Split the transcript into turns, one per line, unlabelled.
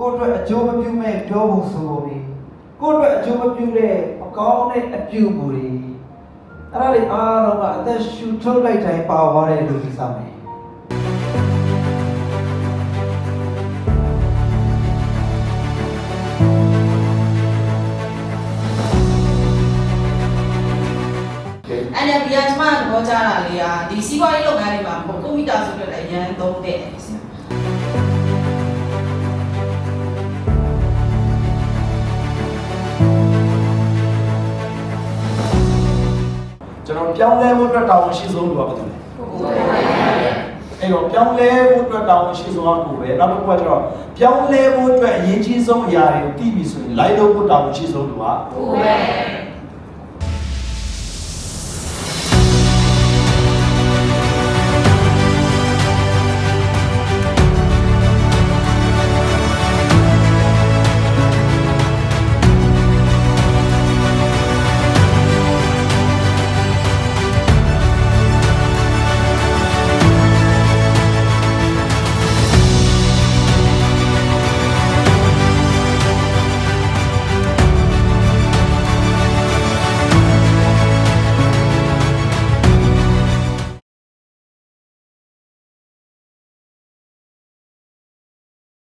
ကိုယ့်အတွက်အကျိုးမပြုမဲ့ပြောဖို့ဆိုဖို့ဒီကိုယ့်အတွက်အကျိုးမပြုတဲ့အကောင်းတဲ့အပြုမှုတွေအဲ့ဒါတွေအားလုံးကအသက်ရှူထုတ်လိုက်တိုင်းပါသွားတယ်လို့သိစားမယ်
အဲ့ဒါပြန်ကျမတော့ကြားတာလေဒီစီးပွားရေးလုပ်ငန်းတွေမှာကွန်ပျူတာဆိုတော့အရန်သုံးတဲ့
ကျွန်တော်ပြောင်းလဲဖို့အတွက်တောင်းရှိဆုံးလို့ပါပါတယ်အဲ့တော့ပြောင်းလဲဖို့အတွက်တောင်းရှိဆုံးကကိုပဲနောက်တစ်ခုကကျတော့ပြောင်းလဲဖို့အတွက်အရေးကြီးဆုံးအရာတွေကိုသိပြီဆိုရင်လိုက်လို့ဖို့တောင်းရှိဆုံးလို့ပါကိုပဲ